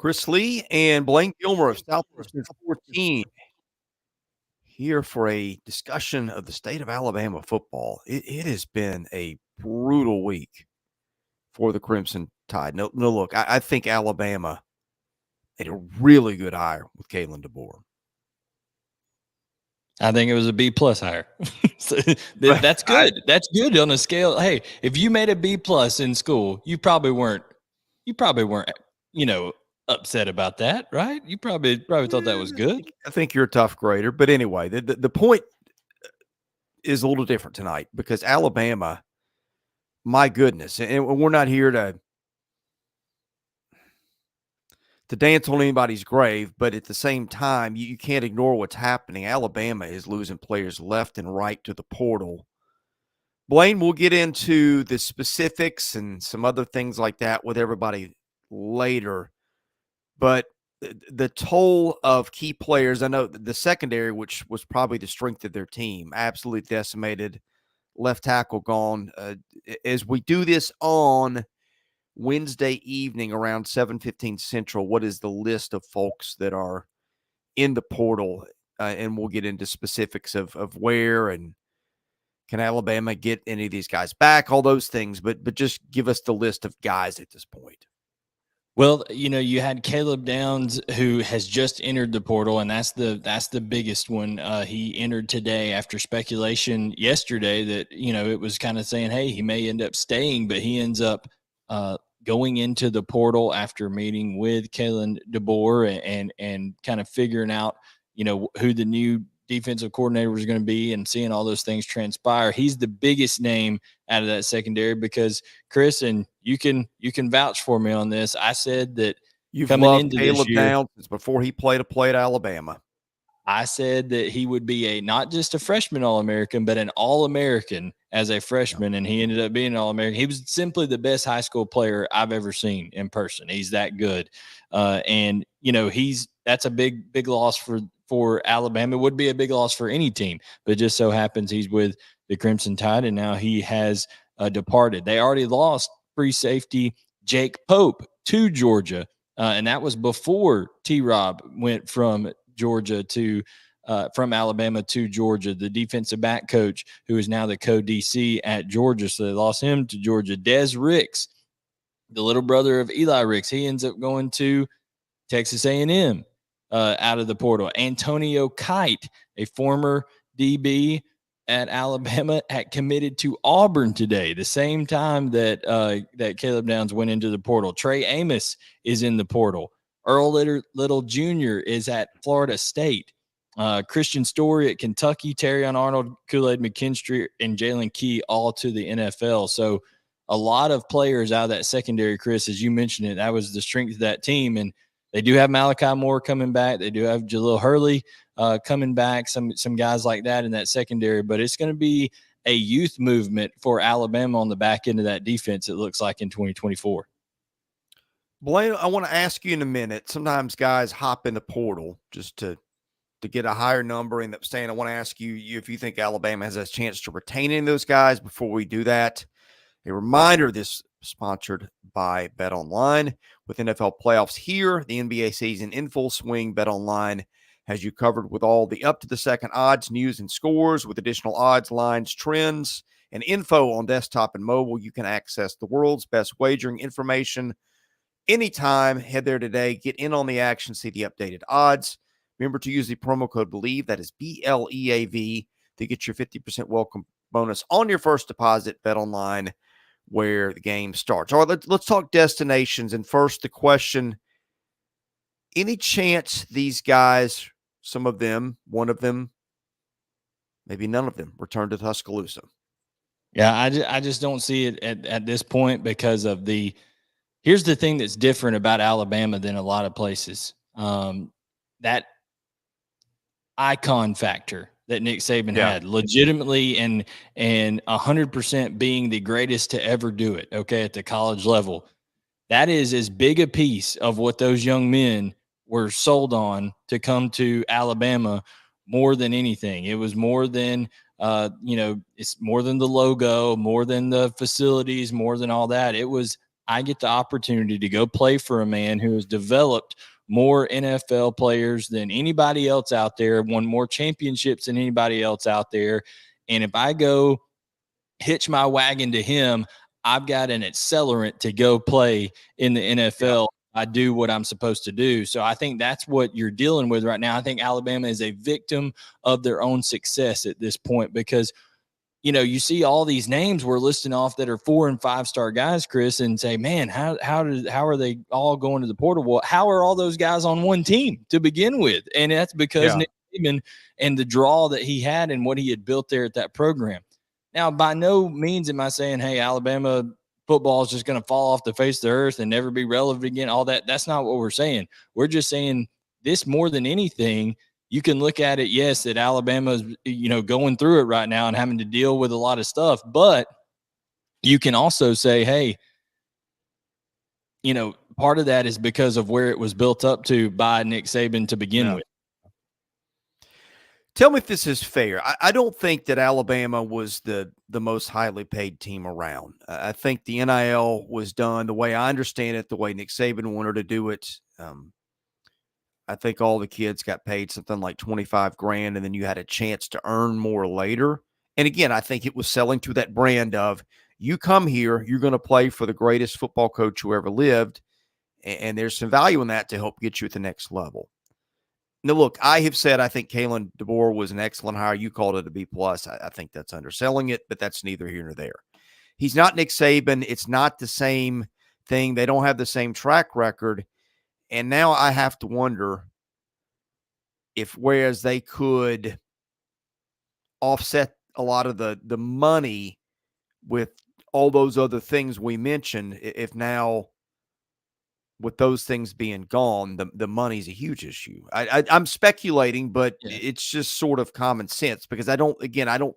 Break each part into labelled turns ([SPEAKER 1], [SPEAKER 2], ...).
[SPEAKER 1] Chris Lee and Blayne Gilmer of Southeastern 14 here for a discussion of the state of Alabama football. It has been a brutal week for the Crimson Tide. No, look, I think Alabama made a really good hire with Kalen DeBoer.
[SPEAKER 2] I think it was a B+ hire. So that's good. That's good on a scale. Hey, if you made a B+ in school, you probably weren't, upset about that, right? You probably thought that was good.
[SPEAKER 1] I think you're a tough grader. But anyway, the point is a little different tonight because Alabama, my goodness, and we're not here to dance on anybody's grave, but at the same time, you can't ignore what's happening. Alabama is losing players left and right to the portal. Blayne, we'll get into the specifics and some other things like that with everybody later. But the toll of key players, I know the secondary, which was probably the strength of their team, absolutely decimated, left tackle gone. As we do this on Wednesday evening around 7:15 Central, what is the list of folks that are in the portal? And we'll get into specifics of where and can Alabama get any of these guys back, all those things. But just give us the list of guys at this point.
[SPEAKER 2] Well, you had Caleb Downs, who has just entered the portal, and that's the biggest one. He entered today after speculation yesterday that, it was kind of saying, hey, he may end up staying, but he ends up going into the portal after meeting with Kalen DeBoer and kind of figuring out, who the new defensive coordinator was going to be and seeing all those things transpire. He's the biggest name out of that secondary because, Chris, and you can vouch for me on this. I said that
[SPEAKER 1] you've loved Caleb Downs since before he played at Alabama.
[SPEAKER 2] I said that he would be not just a freshman All-American, but an All-American as a freshman, and he ended up being an All-American. He was simply the best high school player I've ever seen in person. He's that good. And, that's a big loss for Alabama. It would be a big loss for any team, but it just so happens he's with the Crimson Tide, and now he has departed. They already lost free safety Jake Pope to Georgia, and that was before T-Rob went from Georgia from Alabama to Georgia, the defensive back coach who is now the co-DC at Georgia. So they lost him to Georgia. Des Ricks, the little brother of Eli Ricks, he ends up going to Texas A&M out of the portal. Antonio Kite, a former DB at Alabama, had committed to Auburn today, the same time that Caleb Downs went into the portal. Trey Amos is in the portal. Earl Little Jr. is at Florida State. Christian Story at Kentucky. Terrion Arnold, Kool-Aid McKinstry, and Jalen Key all to the NFL. So a lot of players out of that secondary, Chris, as you mentioned it, that was the strength of that team. And they do have Malachi Moore coming back. They do have Jalil Hurley coming back, some guys like that in that secondary. But it's going to be a youth movement for Alabama on the back end of that defense, it looks like, in 2024.
[SPEAKER 1] Blayne, I want to ask you in a minute. Sometimes guys hop in the portal just to get a higher number. End up staying. I want to ask you if you think Alabama has a chance to retain any of those guys. Before we do that, a reminder: this sponsored by BetOnline. With NFL playoffs here, the NBA season in full swing, BetOnline has you covered with all the up-to-the-second odds, news, and scores. With additional odds, lines, trends, and info on desktop and mobile, you can access the world's best wagering information anytime. Head there today. Get in on the action. See the updated odds. Remember to use the promo code BELIEVE, that is BLEAV, to get your 50% welcome bonus on your first deposit. BetOnline, where the game starts. All right, let's talk destinations. And first, the question, any chance these guys, some of them, one of them, maybe none of them, return to Tuscaloosa?
[SPEAKER 2] Yeah, I just don't see it at this point because of here's the thing that's different about Alabama than a lot of places. That icon factor that Nick Saban had, legitimately and 100% being the greatest to ever do it, okay, at the college level. That is as big a piece of what those young men were sold on to come to Alabama more than anything. It was more than, it's more than the logo, more than the facilities, more than all that. It was I get the opportunity to go play for a man who has developed more NFL players than anybody else out there, won more championships than anybody else out there. And if I go hitch my wagon to him, I've got an accelerant to go play in the NFL. I do what I'm supposed to do. So I think that's what you're dealing with right now. I think Alabama is a victim of their own success at this point because, you know, you see all these names we're listing off that are 4- and 5-star guys, Chris, and say, man, how are they all going to the portal? Well, how are all those guys on one team to begin with? And that's because Nick Saban and the draw that he had and what he had built there at that program. Now, by no means am I saying, hey, Alabama football is just going to fall off the face of the earth and never be relevant again. All that. That's not what we're saying. We're just saying this more than anything. You can look at it, yes, that Alabama's, you know, going through it right now and having to deal with a lot of stuff. But you can also say, hey, you know, part of that is because of where it was built up to by Nick Saban to begin with.
[SPEAKER 1] Tell me if this is fair. I don't think that Alabama was the most highly paid team around. I think the NIL was done the way I understand it, the way Nick Saban wanted to do it. I think all the kids got paid something like $25,000, and then you had a chance to earn more later. And again, I think it was selling to that brand of you come here, you're going to play for the greatest football coach who ever lived, and there's some value in that to help get you at the next level. Now, look, I have said I think Kalen DeBoer was an excellent hire. You called it a B+. I think that's underselling it, but that's neither here nor there. He's not Nick Saban. It's not the same thing. They don't have the same track record. And now I have to wonder if whereas they could offset a lot of the money with all those other things we mentioned, if now with those things being gone, the money's a huge issue. I'm speculating, but it's just sort of common sense because I don't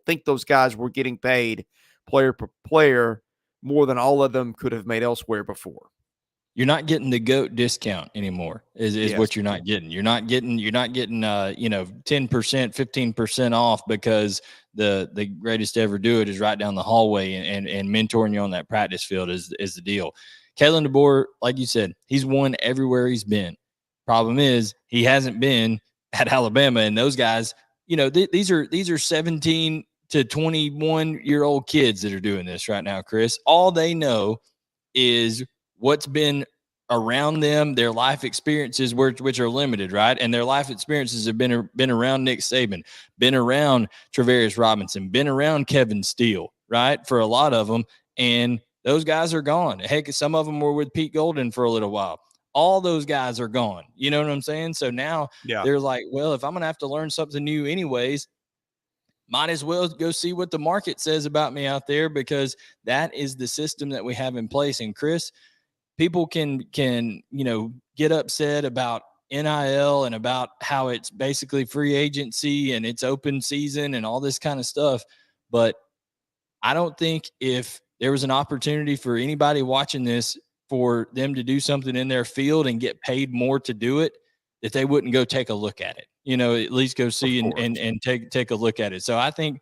[SPEAKER 1] think those guys were getting paid player per player more than all of them could have made elsewhere before.
[SPEAKER 2] You're not getting the GOAT discount anymore is what you're not getting. You're not getting, 10%, 15% off because the greatest to ever do it is right down the hallway and mentoring you on that practice field is the deal. Kalen DeBoer, like you said, he's won everywhere he's been. Problem is he hasn't been at Alabama, and those guys, these are 17 to 21-year-old kids that are doing this right now, Chris. All they know is what's been around them, their life experiences, which are limited, right? And their life experiences have been around Nick Saban, been around Travarius Robinson, been around Kevin Steele, right? For a lot of them, and those guys are gone. Heck, some of them were with Pete Golden for a little while. All those guys are gone. You know what I'm saying? So now they're like, well, if I'm going to have to learn something new anyways, might as well go see what the market says about me out there because that is the system that we have in place. And Chris, people can get upset about NIL and about how it's basically free agency and it's open season and all this kind of stuff. But I don't think if there was an opportunity for anybody watching this for them to do something in their field and get paid more to do it, that they wouldn't go take a look at it, at least go see and take a look at it. So I think,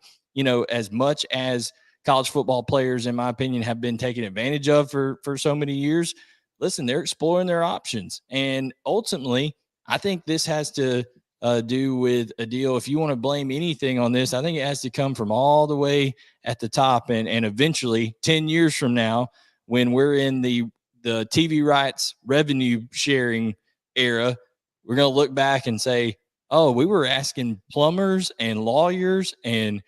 [SPEAKER 2] as much as college football players, in my opinion, have been taken advantage of for so many years, listen, they're exploring their options. And ultimately, I think this has to do with a deal. If you want to blame anything on this, I think it has to come from all the way at the top. And eventually 10 years from now, when we're in the TV rights revenue sharing era, we're going to look back and say, oh, we were asking plumbers and lawyers and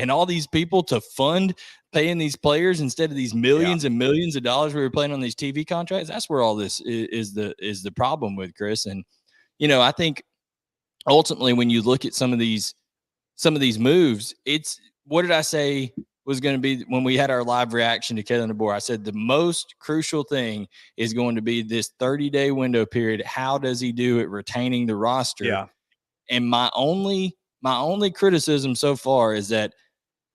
[SPEAKER 2] all these people to fund paying these players instead of these millions and millions of dollars we were paying on these TV contracts. That's where all this is the problem with, Chris. And, I think ultimately when you look at some of these moves, it's, what did I say was going to be when we had our live reaction to Kalen DeBoer? I said the most crucial thing is going to be this 30-day window period. How does he do at retaining the roster? Yeah. And my only criticism so far is that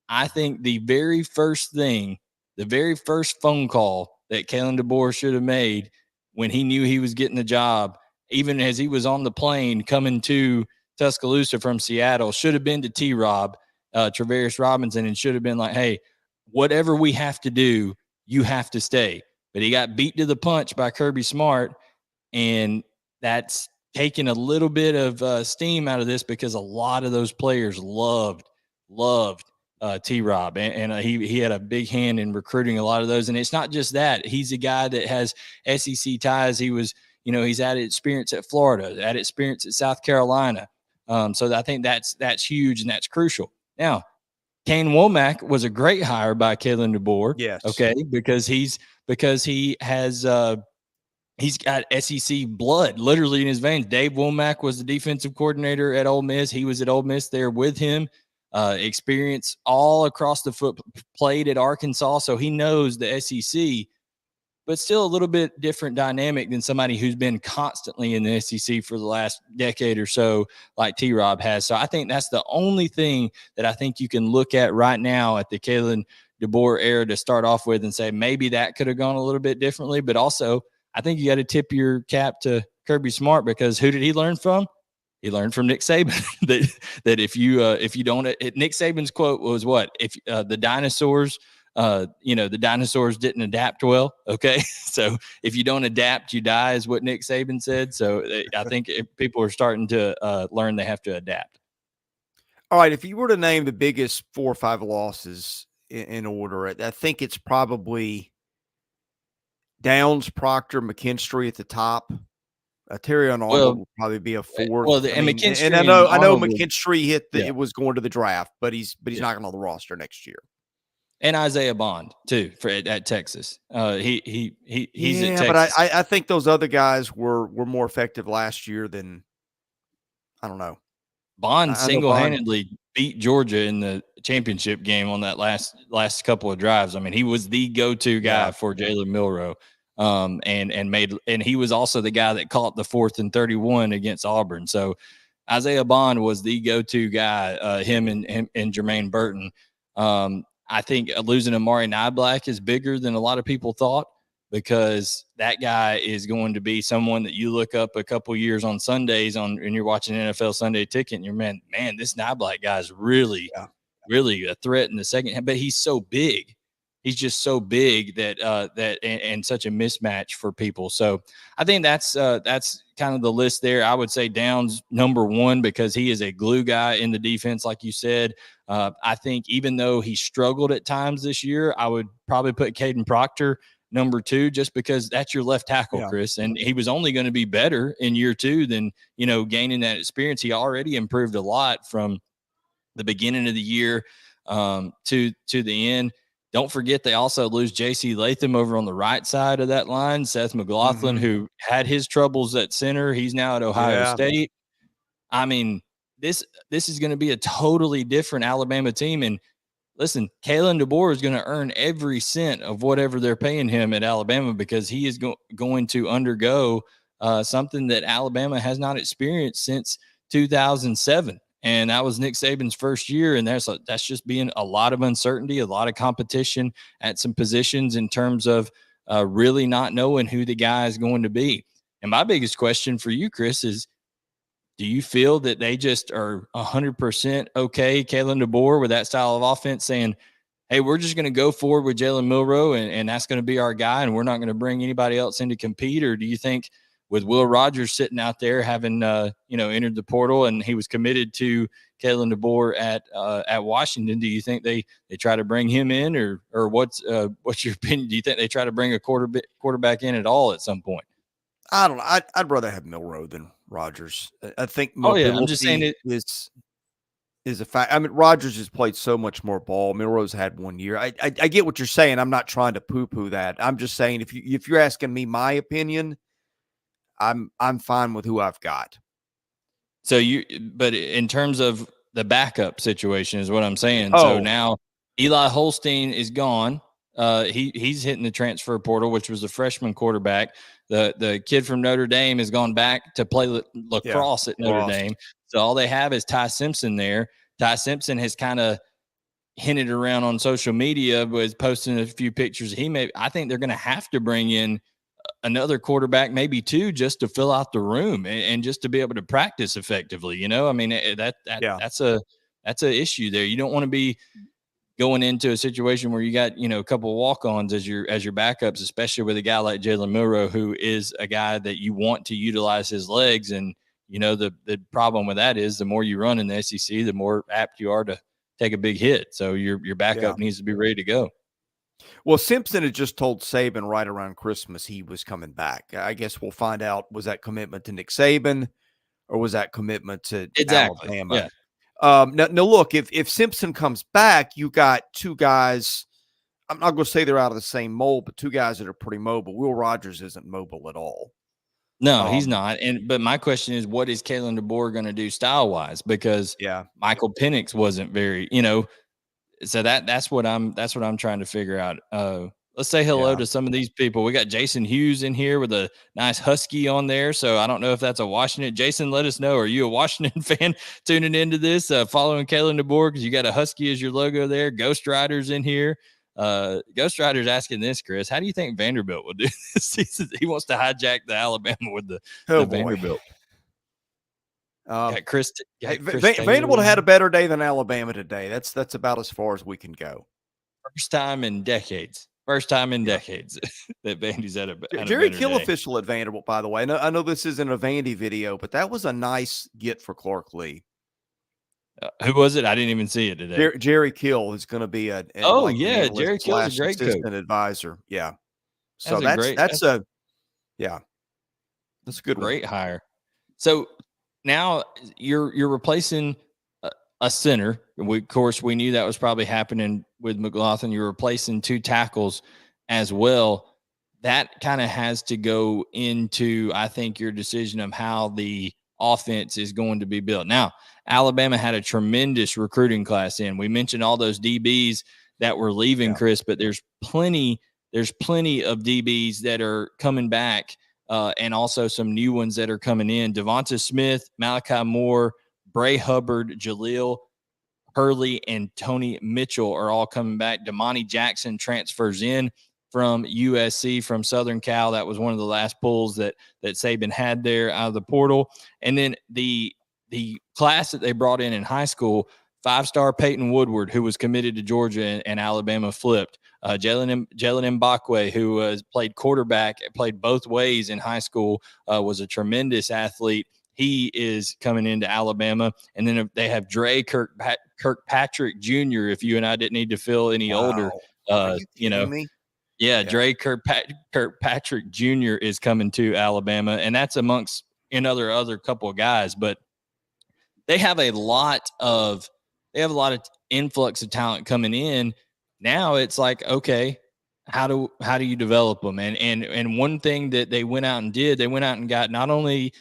[SPEAKER 2] I think the very first phone call that Kalen DeBoer should have made when he knew he was getting the job, even as he was on the plane coming to Tuscaloosa from Seattle, should have been to T-Rob, Travarius Robinson, and should have been like, hey, whatever we have to do, you have to stay. but he got beat to the punch by Kirby Smart, and that's taken a little bit of steam out of this because a lot of those players loved T-Rob, and he had a big hand in recruiting a lot of those. And it's not just that. He's a guy that has SEC ties. He was, he's had experience at Florida, had experience at South Carolina. So I think that's huge and that's crucial. Now, Kane Womack was a great hire by Kalen DeBoer.
[SPEAKER 1] Yes.
[SPEAKER 2] Okay, because he has he's got SEC blood literally in his veins. Dave Womack was the defensive coordinator at Ole Miss. He was at Ole Miss there with him. Experience all across the foot, played at Arkansas, so he knows the SEC, but still a little bit different dynamic than somebody who's been constantly in the SEC for the last decade or so, like T-Rob has. So I think that's the only thing that I think you can look at right now at the Kalen DeBoer era to start off with and say maybe that could have gone a little bit differently. But also, I think you got to tip your cap to Kirby Smart, because who did he learn from? He learned from Nick Saban that if you don't, Nick Saban's quote was what? If the dinosaurs didn't adapt well. Okay. So if you don't adapt, you die, is what Nick Saban said. So I think people are starting to learn they have to adapt.
[SPEAKER 1] All right. If you were to name the biggest 4 or 5 losses in order, I think it's probably Downs, Proctor, McKinstry at the top. Terry on Arnold will probably be a 4th.
[SPEAKER 2] Well, McKinstry,
[SPEAKER 1] and I know McKinstry it was going to the draft, but he's not going on the roster next year.
[SPEAKER 2] And Isaiah Bond too at Texas. He's at Texas.
[SPEAKER 1] But I think those other guys were more effective last year than, I don't know.
[SPEAKER 2] Bond single-handedly beat Georgia in the championship game on that last couple of drives. I mean, he was the go-to guy for Jalen Milroe. And he was also the guy that caught the 4th and 31 against Auburn. So Isaiah Bond was the go-to guy, him and Jermaine Burton. I think losing Amari Niblack is bigger than a lot of people thought, because that guy is going to be someone that you look up a couple years on Sundays and you're watching NFL Sunday Ticket and you're, man, this Niblack guy is really a threat in the second half, but he's so big. He's just so big that and such a mismatch for people. So I think that's kind of the list there. I would say Downs number 1 because he is a glue guy in the defense, like you said. I think even though he struggled at times this year, I would probably put Kadyn Proctor number 2, just because that's your left tackle, Chris. And he was only going to be better in year 2 than, gaining that experience. He already improved a lot from the beginning of the year to the end. Don't forget, they also lose J.C. Latham over on the right side of that line. Seth McLaughlin, who had his troubles at center, he's now at Ohio State. I mean, this is going to be a totally different Alabama team. And listen, Kalen DeBoer is going to earn every cent of whatever they're paying him at Alabama, because he is going to undergo something that Alabama has not experienced since 2007. And that was Nick Saban's first year. And that's just being a lot of uncertainty, a lot of competition at some positions in terms of really not knowing who the guy is going to be. And my biggest question for you, Chris, is do you feel that they just are 100% okay, Kalen DeBoer, with that style of offense, saying, hey, we're just going to go forward with Jalen Milroe and that's going to be our guy and we're not going to bring anybody else in to compete? Or do you think with Will Rogers sitting out there having, entered the portal and he was committed to Kalen DeBoer at Washington, do you think they try to bring him in, or what's your opinion? Do you think they try to bring a quarterback in at all at some point?
[SPEAKER 1] I don't know. I'd rather have Milroe than Rogers. I think
[SPEAKER 2] I'm just saying it
[SPEAKER 1] is a fact. I mean, Rogers has played so much more ball. Milroe's had 1 year. I get what you're saying. I'm not trying to poo-poo that. I'm just saying if you're asking me my opinion, I'm fine with who I've got.
[SPEAKER 2] But in terms of the backup situation is what I'm saying. So now Eli Holstein is gone. He's hitting the transfer portal, which was a freshman quarterback. The kid from Notre Dame has gone back to play lacrosse at Notre Dame. So all they have is Ty Simpson there. Ty Simpson has kind of hinted around on social media, was posting a few pictures. I think they're going to have to bring in another quarterback, maybe 2, just to fill out the room and just to be able to practice effectively. I mean, that's an issue there. You don't want to be going into a situation where you got, a couple of walk-ons as your backups, especially with a guy like Jalen Milroe, who is a guy that you want to utilize his legs. And, the problem with that is the more you run in the SEC, the more apt you are to take a big hit. So your backup needs to be ready to go.
[SPEAKER 1] Well, Simpson had just told Saban right around Christmas he was coming back. I guess we'll find out, was that commitment to Nick Saban or was that commitment to Alabama?
[SPEAKER 2] Yeah.
[SPEAKER 1] Now look, if Simpson comes back, you got two guys. I'm not going to say they're out of the same mold, but two guys that are pretty mobile. Will Rogers isn't mobile at all.
[SPEAKER 2] No, he's not. But my question is, what is Kalen DeBoer going to do style wise? Because Michael Penix wasn't very, so that's what I'm trying to figure out. Let's say hello to some of these people. We got Jason Hughes in here with a nice husky on there. So I don't know if that's a Washington. Jason, let us know. Are you a Washington fan tuning into this, following Kalen DeBoer? Because you got a husky as your logo there. Ghost Rider's in here. Ghost Rider's asking this, Chris. How do you think Vanderbilt will do this? He wants to hijack the Alabama with the Vanderbilt.
[SPEAKER 1] Vanderbilt had a better day than Alabama today. That's about as far as we can go.
[SPEAKER 2] First time in decades that Vandy's had a
[SPEAKER 1] Jerry
[SPEAKER 2] better
[SPEAKER 1] Kill
[SPEAKER 2] day.
[SPEAKER 1] official at Vanderbilt, by the way. I know this isn't a Vandy video, but that was a nice get for Clark Lee.
[SPEAKER 2] Who was it? I didn't even see it today.
[SPEAKER 1] Jerry Kill is going to be Jerry
[SPEAKER 2] Kill is a great
[SPEAKER 1] assistant
[SPEAKER 2] coach.
[SPEAKER 1] Advisor. Yeah, so that's a good
[SPEAKER 2] great hire. So now you're replacing a center. Of course, we knew that was probably happening with McLaughlin. You're replacing two tackles as well. That kind of has to go into, I think, your decision of how the offense is going to be built. Now, Alabama had a tremendous recruiting class in. We mentioned all those DBs that were leaving, Chris, but there's plenty of DBs that are coming back, and also some new ones that are coming in. Devonta Smith, Malachi Moore, Bray Hubbard, Jaleel Hurley, and Tony Mitchell are all coming back. Damani Jackson transfers in from USC, from Southern Cal. That was one of the last pulls that Saban had there out of the portal. And then the class that they brought in high school, 5-star Peyton Woodward, who was committed to Georgia and Alabama flipped. Jalen Mbakwe, who played quarterback, played both ways in high school, was a tremendous athlete. He is coming into Alabama. And then they have Dre Kirkpatrick Jr., if you and I didn't need to feel any older.
[SPEAKER 1] Me?
[SPEAKER 2] Yeah, Dre Kirkpatrick Jr. is coming to Alabama, and that's amongst other couple of guys. But they have a lot of influx of talent coming in. Now it's like, okay, how do you develop them? And one thing that they went out and did, they went out and got not only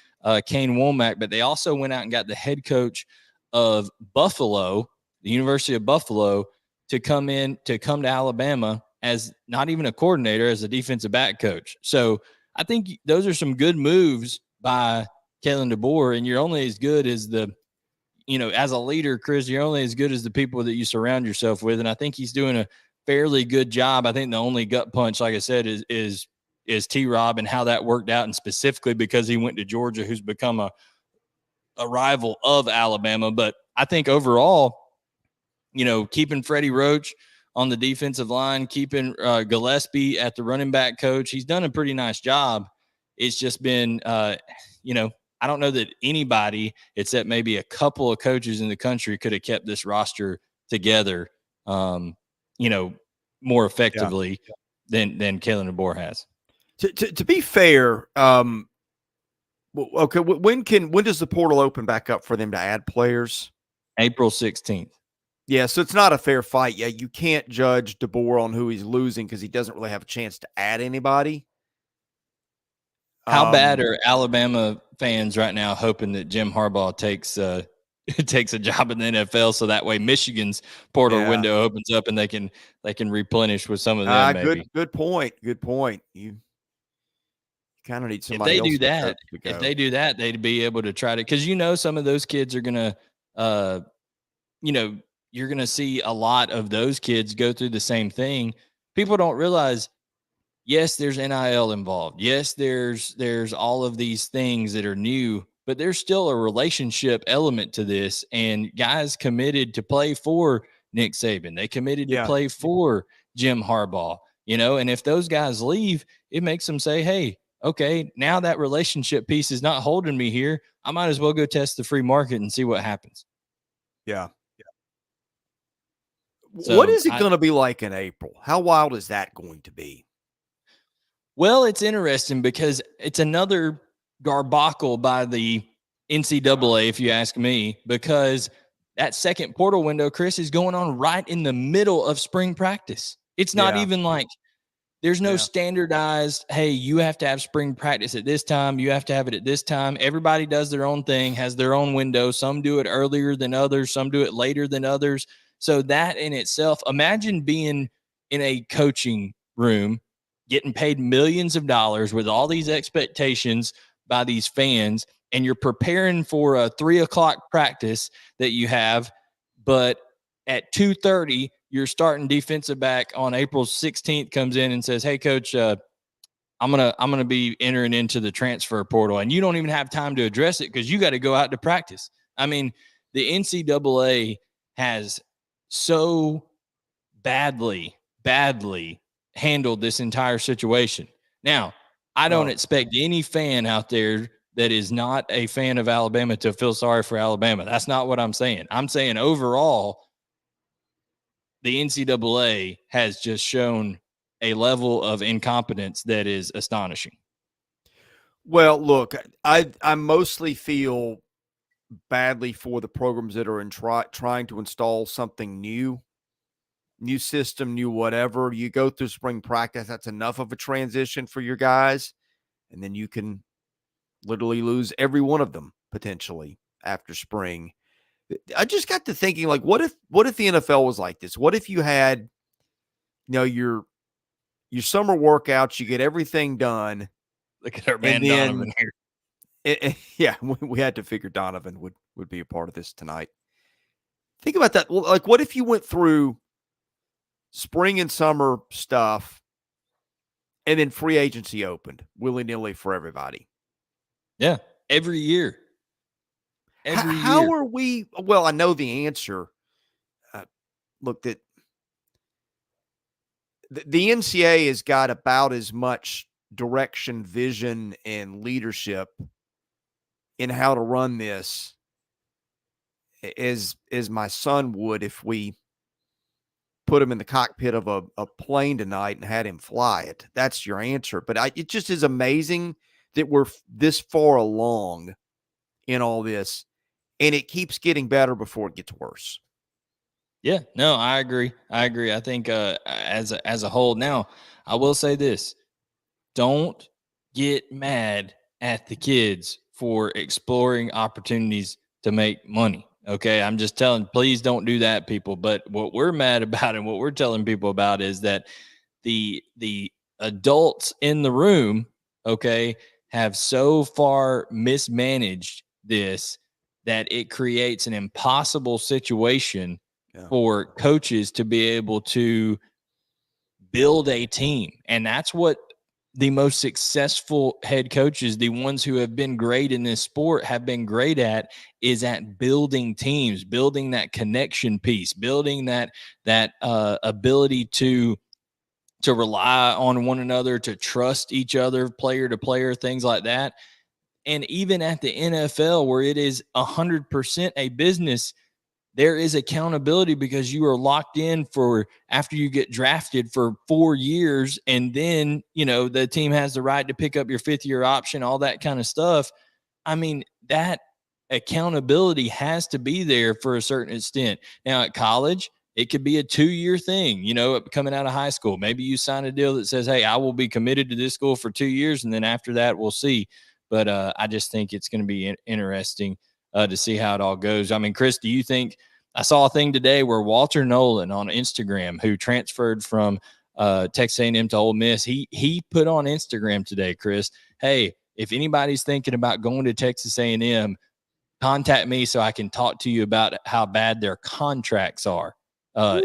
[SPEAKER 2] Kane Womack, but they also went out and got the head coach of Buffalo, the University of Buffalo, to come to Alabama as not even a coordinator, as a defensive back coach. So I think those are some good moves by Kalen DeBoer, and you're only as good as as a leader, Chris, you're only as good as the people that you surround yourself with. And I think he's doing a fairly good job. I think the only gut punch, like I said, is T-Rob and how that worked out, and specifically because he went to Georgia, who's become a rival of Alabama. But I think overall, keeping Freddie Roach on the defensive line, keeping Gillespie at the running back coach, he's done a pretty nice job. It's just been, I don't know that anybody, except maybe a couple of coaches in the country, could have kept this roster together, more effectively than Kalen DeBoer has.
[SPEAKER 1] To be fair, okay, when does the portal open back up for them to add players?
[SPEAKER 2] April 16th.
[SPEAKER 1] Yeah, so it's not a fair fight yet. You can't judge DeBoer on who he's losing because he doesn't really have a chance to add anybody.
[SPEAKER 2] How bad are Alabama fans right now hoping that Jim Harbaugh takes a job in the NFL, so that way Michigan's portal window opens up and they can replenish with some of them? Maybe.
[SPEAKER 1] Good point. You kind of need somebody.
[SPEAKER 2] If they do that, they'd be able to try to, because some of those kids are gonna, you're gonna see a lot of those kids go through the same thing. People don't realize. Yes, there's NIL involved. Yes, there's all of these things that are new, but there's still a relationship element to this, and guys committed to play for Nick Saban. They committed to
[SPEAKER 1] Yeah.
[SPEAKER 2] play for Jim Harbaugh, and if those guys leave, it makes them say, hey, okay, now that relationship piece is not holding me here. I might as well go test the free market and see what happens.
[SPEAKER 1] Yeah.
[SPEAKER 2] So
[SPEAKER 1] what is it going to be like in April? How wild is that going to be?
[SPEAKER 2] Well, it's interesting because it's another garbacle by the NCAA, if you ask me, because that second portal window, Chris, is going on right in the middle of spring practice. It's not even like there's no standardized, hey, you have to have spring practice at this time. You have to have it at this time. Everybody does their own thing, has their own window. Some do it earlier than others. Some do it later than others. So that in itself, imagine being in a coaching room, getting paid millions of dollars with all these expectations by these fans, and you're preparing for a 3:00 practice that you have, but at 2:30, your starting defensive back on April 16th comes in and says, hey, coach, I'm gonna be entering into the transfer portal. And you don't even have time to address it because you got to go out to practice. I mean, the NCAA has so badly handled this entire situation. Now, I don't expect any fan out there that is not a fan of Alabama to feel sorry for Alabama. That's not what I'm saying. I'm saying overall, the NCAA has just shown a level of incompetence that is astonishing.
[SPEAKER 1] Well, look, I mostly feel badly for the programs that are trying to install something new system, new whatever. You go through spring practice, that's enough of a transition for your guys, and then you can literally lose every one of them potentially after spring. I just got to thinking, like, what if the NFL was like this? What if you had, your summer workouts, you get everything done.
[SPEAKER 2] Look at our man Donovan here.
[SPEAKER 1] Yeah, we had to figure Donovan would be a part of this tonight. Think about that. Like, what if you went through spring and summer stuff and then free agency opened willy-nilly for everybody?
[SPEAKER 2] Yeah, every year.
[SPEAKER 1] How are we? Well, I know the answer. Look, that the NCAA has got about as much direction, vision, and leadership in how to run this as my son would if we put him in the cockpit of a plane tonight and had him fly it. That's your answer. But it just is amazing that we're this far along in all this, and it keeps getting better before it gets worse.
[SPEAKER 2] Yeah, no, I agree. I think as a whole, now I will say this: don't get mad at the kids for exploring opportunities to make money. Okay, I'm just telling, please don't do that, people. But what we're mad about and what we're telling people about is that the adults in the room, okay, have so far mismanaged this that it creates an impossible situation for coaches to be able to build a team. And that's what the most successful head coaches, the ones who have been great in this sport, have been great at, is at building teams, building that connection piece, building that ability to rely on one another, to trust each other, player to player, things like that. And even at the NFL, where it is 100% a business, there is accountability because you are locked in for after you get drafted for 4 years. And then, the team has the right to pick up your 5th-year option, all that kind of stuff. I mean, that accountability has to be there for a certain extent. Now at college, it could be a 2-year thing, coming out of high school. Maybe you sign a deal that says, hey, I will be committed to this school for 2 years. And then after that, we'll see. But I just think it's going to be interesting to see how it all goes. I mean, Chris, do you think – I saw a thing today where Walter Nolan on Instagram, who transferred from Texas A&M to Ole Miss, he put on Instagram today, Chris, hey, if anybody's thinking about going to Texas A&M, contact me so I can talk to you about how bad their contracts are.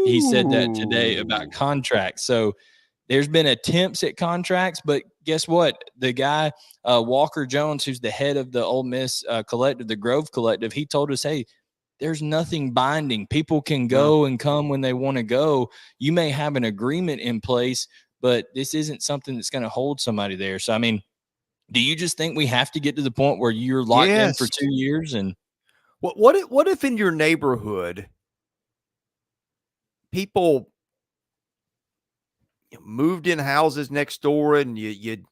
[SPEAKER 2] He said that today about contracts. So there's been attempts at contracts, but guess what? The guy, Walker Jones, who's the head of the Ole Miss collective, the Grove Collective, he told us, hey, there's nothing binding. People can go and come when they want to go. You may have an agreement in place, but this isn't something that's going to hold somebody there. So, I mean, do you just think we have to get to the point where you're locked in for 2 years? And
[SPEAKER 1] what if in your neighborhood people moved in houses next door and you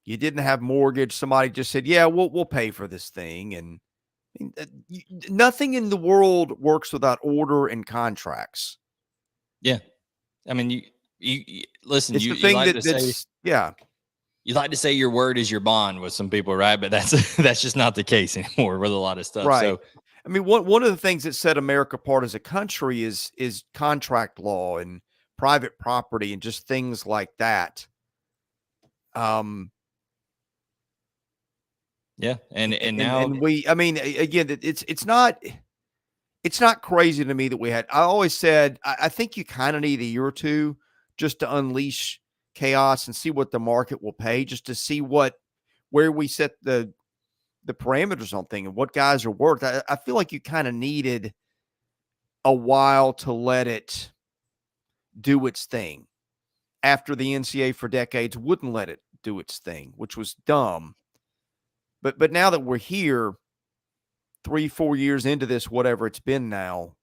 [SPEAKER 1] didn't have mortgage? Somebody just said, "Yeah, we'll pay for this thing," and nothing in the world works without order and contracts.
[SPEAKER 2] Yeah, I mean, you listen.
[SPEAKER 1] It's
[SPEAKER 2] You
[SPEAKER 1] the thing
[SPEAKER 2] like to say,
[SPEAKER 1] yeah.
[SPEAKER 2] You like to say your word is your bond with some people, right? But that's just not the case anymore with a lot of stuff.
[SPEAKER 1] Right.
[SPEAKER 2] So,
[SPEAKER 1] I mean, one of the things that set America apart as a country is contract law and private property and just things like that.
[SPEAKER 2] Yeah, and now
[SPEAKER 1] I mean, again, it's not crazy to me that we had. I always said I think you kind of need a year or two just to unleash chaos and see what the market will pay, just to see where we set the parameters on things and what guys are worth. I feel like you kind of needed a while to let it do its thing after the NCAA for decades wouldn't let it do its thing, which was dumb. But now that we're here 3-4 years into this, whatever it's been now,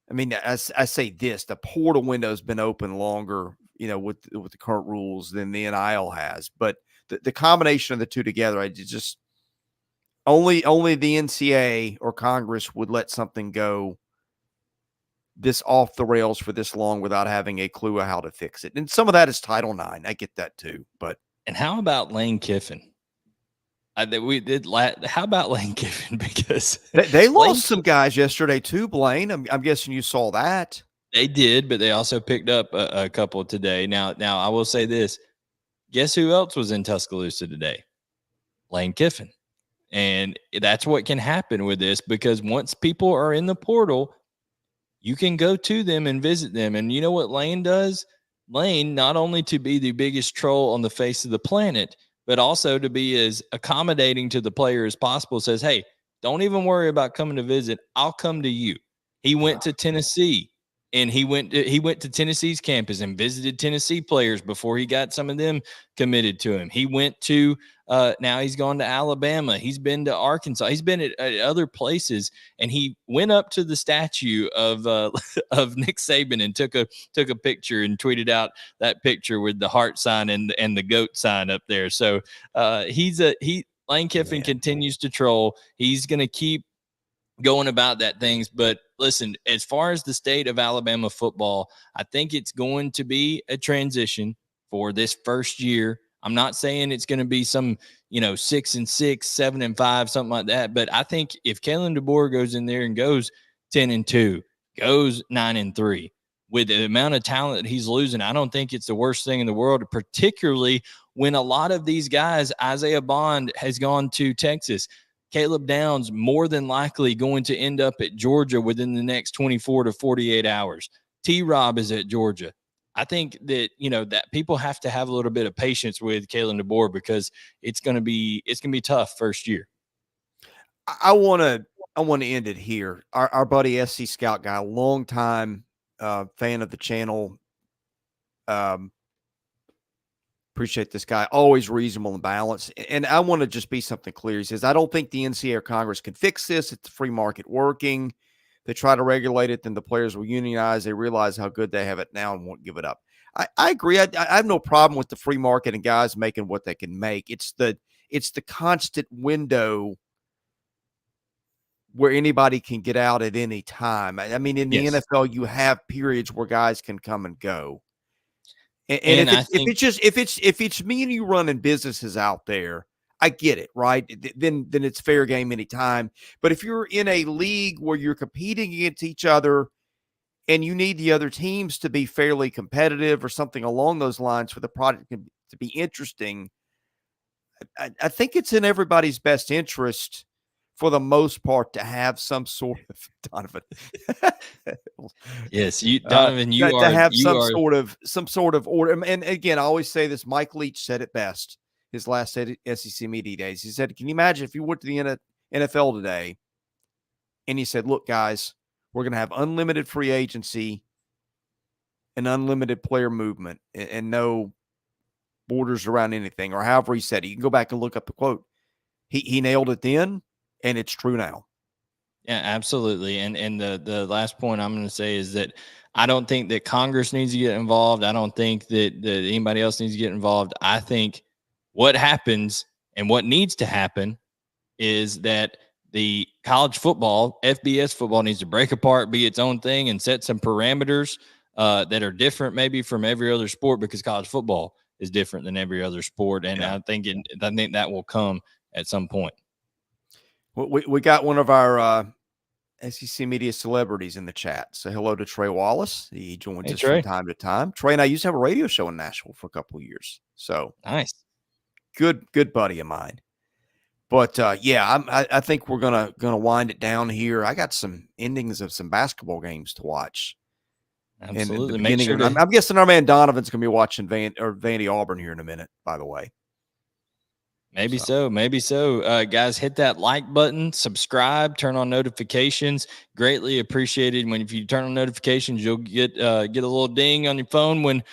[SPEAKER 1] I mean, I say this, the portal window's been open longer, with the current rules than the NIL has. But the combination of the two together, I just only the NCAA or Congress would let something go this off the rails for this long without having a clue of how to fix it. And some of that is Title IX. I get that too.
[SPEAKER 2] And how about Lane Kiffin? How about Lane Kiffin? Because
[SPEAKER 1] they lost some guys yesterday too, Blayne. I'm guessing you saw that.
[SPEAKER 2] They did, but they also picked up a couple today. Now I will say this. Guess who else was in Tuscaloosa today? Lane Kiffin. And that's what can happen with this, because once people are in the portal, you can go to them and visit them. And you know what Lane does? Lane, not only to be the biggest troll on the face of the planet, but also to be as accommodating to the player as possible, says, hey, don't even worry about coming to visit. I'll come to you. He went to Tennessee, and he went to Tennessee's campus and visited Tennessee players before he got some of them committed to him. He went to now he's gone to Alabama. He's been to Arkansas. He's been at other places, and he went up to the statue of of Nick Saban and took a picture and tweeted out that picture with the heart sign and the goat sign up there. So Lane Kiffin continues to troll. He's going to keep going about that things. But listen, as far as the state of Alabama football, I think it's going to be a transition for this first year. I'm not saying it's going to be some, 6-6, 7-5, something like that. But I think if Kalen DeBoer goes in there and goes 10-2, goes 9-3, with the amount of talent that he's losing, I don't think it's the worst thing in the world, particularly when a lot of these guys, Isaiah Bond has gone to Texas. Caleb Downs more than likely going to end up at Georgia within the next 24 to 48 hours. T-Rob is at Georgia. I think that, that people have to have a little bit of patience with Kalen DeBoer, because it's going to be tough first year.
[SPEAKER 1] I want to end it here. Our buddy SC Scout guy, long time fan of the channel. Appreciate this guy, always reasonable and balanced. And I want to just be something clear. He says, I don't think the NCAA or Congress can fix this. It's free market working. They try to regulate it, then the players will unionize. They realize how good they have it now and won't give it up. I agree. I have no problem with the free market and guys making what they can make. It's the constant window where anybody can get out at any time. I mean, in the NFL, you have periods where guys can come and go. And if it's me and you running businesses out there, I get it, right? Then it's fair game anytime. But if you're in a league where you're competing against each other and you need the other teams to be fairly competitive or something along those lines for the product to be interesting, I think it's in everybody's best interest, for the most part, to have some sort of Donovan.
[SPEAKER 2] Yes, Donovan,
[SPEAKER 1] to have some sort of order. And again, I always say this. Mike Leach said it best his last SEC media days. He said, "Can you imagine if you went to the NFL today and he said, look, guys, we're going to have unlimited free agency and unlimited player movement and no borders around anything, or however he said it. You can go back and look up the quote. He nailed it then, and it's true now.
[SPEAKER 2] Yeah, absolutely. And the last point I'm going to say is that I don't think that Congress needs to get involved. I don't think that anybody else needs to get involved. I think what happens and what needs to happen is that the college football, FBS football, needs to break apart, be its own thing, and set some parameters that are different maybe from every other sport, because college football is different than every other sport. And I think that will come at some point.
[SPEAKER 1] We got one of our SEC media celebrities in the chat. Say hello to Trey Wallace. He joins us from time to time. Trey and I used to have a radio show in Nashville for a couple of years. So
[SPEAKER 2] nice.
[SPEAKER 1] Good buddy of mine. But I think we're gonna wind it down here. I got some endings of some basketball games to watch.
[SPEAKER 2] Absolutely.
[SPEAKER 1] I'm guessing our man Donovan's gonna be watching Vandy Auburn here in a minute, by the way.
[SPEAKER 2] Maybe so. Guys, hit that like button, subscribe, turn on notifications. Greatly appreciated. If you turn on notifications, you'll get a little ding on your phone when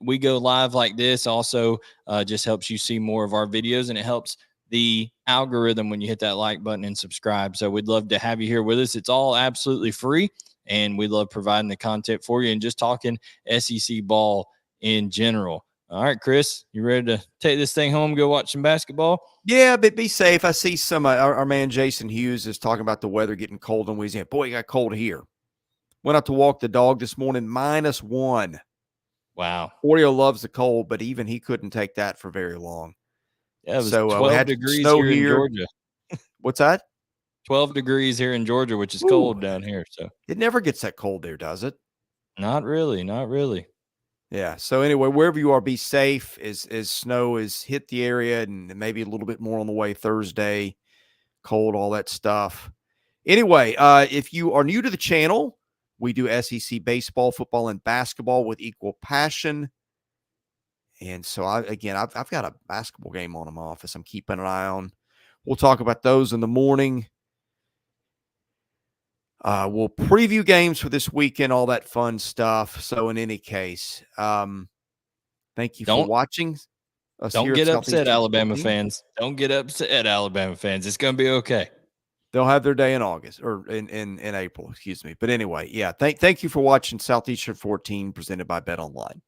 [SPEAKER 2] we go live like this. Also, just helps you see more of our videos, and it helps the algorithm when you hit that like button and subscribe. So we'd love to have you here with us. It's all absolutely free, and we love providing the content for you and just talking SEC ball in general. All right, Chris, you ready to take this thing home, go watch some basketball?
[SPEAKER 1] Yeah, but be safe. I see some our man Jason Hughes is talking about the weather getting cold in Louisiana. Boy, it got cold here. Went out to walk the dog this morning, -1.
[SPEAKER 2] Wow.
[SPEAKER 1] Oreo loves the cold, but even he couldn't take that for very long.
[SPEAKER 2] Yeah, it was 12 degrees here in Georgia.
[SPEAKER 1] What's that?
[SPEAKER 2] 12 degrees here in Georgia, which is cold down here. So
[SPEAKER 1] it never gets that cold there, does it?
[SPEAKER 2] Not really.
[SPEAKER 1] Yeah. So anyway, wherever you are, be safe as snow has hit the area, and maybe a little bit more on the way Thursday. Cold, all that stuff. Anyway, if you are new to the channel, we do SEC baseball, football, and basketball with equal passion. And so I've got a basketball game on in my office I'm keeping an eye on. We'll talk about those in the morning. We'll preview games for this weekend, all that fun stuff. So in any case, thank you for watching.
[SPEAKER 2] Don't get upset, Alabama fans. Don't get upset, Alabama fans. It's going to be okay.
[SPEAKER 1] They'll have their day in August or in April, excuse me. But anyway, yeah, thank you for watching Southeastern 14 presented by Bet Online.